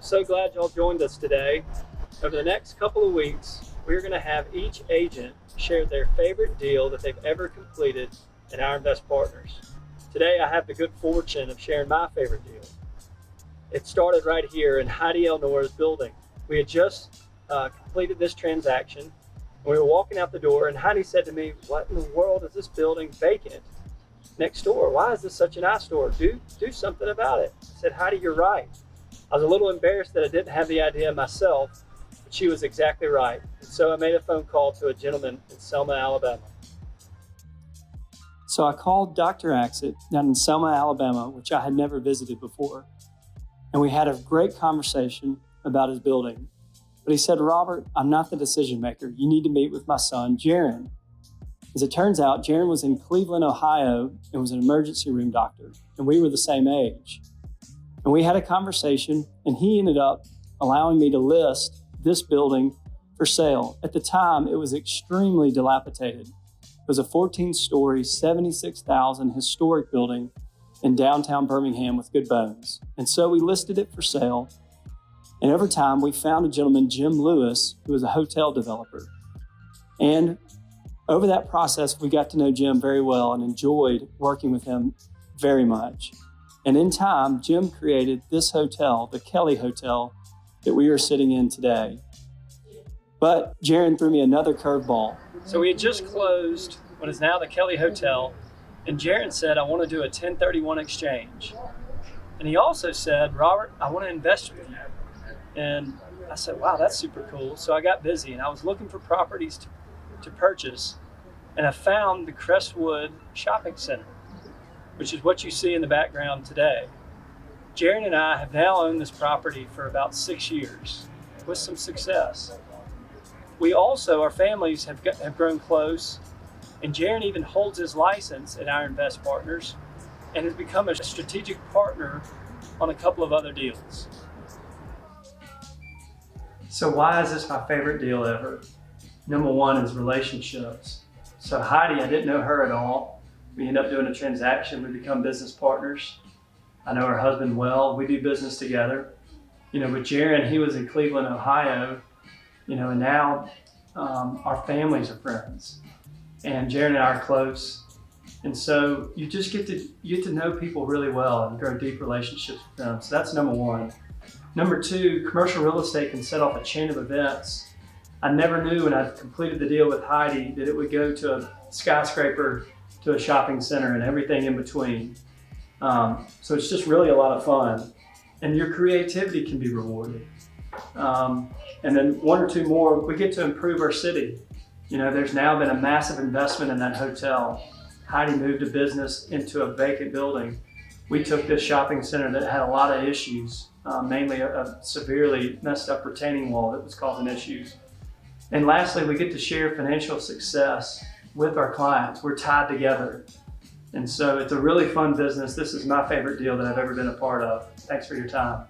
So glad y'all joined us today. Over the next couple of weeks, we're going to have each agent share their favorite deal that they've ever completed at Ironvest Partners. Today, I have the good fortune of sharing my favorite deal. It started right here in Heidi Elnora's building. We had just completed this transaction, and we were walking out the door, and Heidi said to me, "What in the world is this building vacant next door? Why is this such an eyesore? Do something about it." I said, "Heidi, you're right." I was a little embarrassed that I didn't have the idea myself, but she was exactly right. And so I made a phone call to a gentleman in Selma, Alabama. So I called Dr. Axett down in Selma, Alabama, which I had never visited before. And we had a great conversation about his building. But he said, "Robert, I'm not the decision maker. You need to meet with my son, Jaron." As it turns out, Jaron was in Cleveland, Ohio, and was an emergency room doctor, and we were the same age. And we had a conversation, and he ended up allowing me to list this building for sale. At the time, it was extremely dilapidated. It was a 14-story, 76,000 historic building in downtown Birmingham with good bones. And so we listed it for sale. And over time, we found a gentleman, Jim Lewis, who was a hotel developer. And over that process, we got to know Jim very well and enjoyed working with him very much. And in time, Jim created this hotel, the Kelly Hotel, that we are sitting in today. But Jaron threw me another curveball. So we had just closed what is now the Kelly Hotel, and Jaron said, "I want to do a 1031 exchange." And he also said, "Robert, I want to invest with you." And I said, "Wow, that's super cool." So I got busy, and I was looking for properties to purchase, and I found the Crestwood Shopping Center, which is what you see in the background today. Jaron and I have now owned this property for about 6 years with some success. We also, our families have grown close, and Jaron even holds his license at Ironvest Partners and has become a strategic partner on a couple of other deals. So why is this my favorite deal ever? Number one is relationships. So Heidi, I didn't know her at all. We end up doing a transaction, we become business partners. I know her husband well, we do business together. With Jaron, he was in Cleveland, Ohio, and now our families are friends. And Jaron and I are close. And so you just get to know people really well and grow deep relationships with them. So that's number one. Number two, commercial real estate can set off a chain of events. I never knew when I completed the deal with Heidi that it would go to a skyscraper, to a shopping center, and everything in between. So it's just really a lot of fun. And your creativity can be rewarded. And then one or two more, we get to improve our city. There's now been a massive investment in that hotel. Heidi moved a business into a vacant building. We took this shopping center that had a lot of issues, mainly a severely messed up retaining wall that was causing issues. And lastly, we get to share financial success with our clients. We're tied together. And so it's a really fun business. This is my favorite deal that I've ever been a part of. Thanks for your time.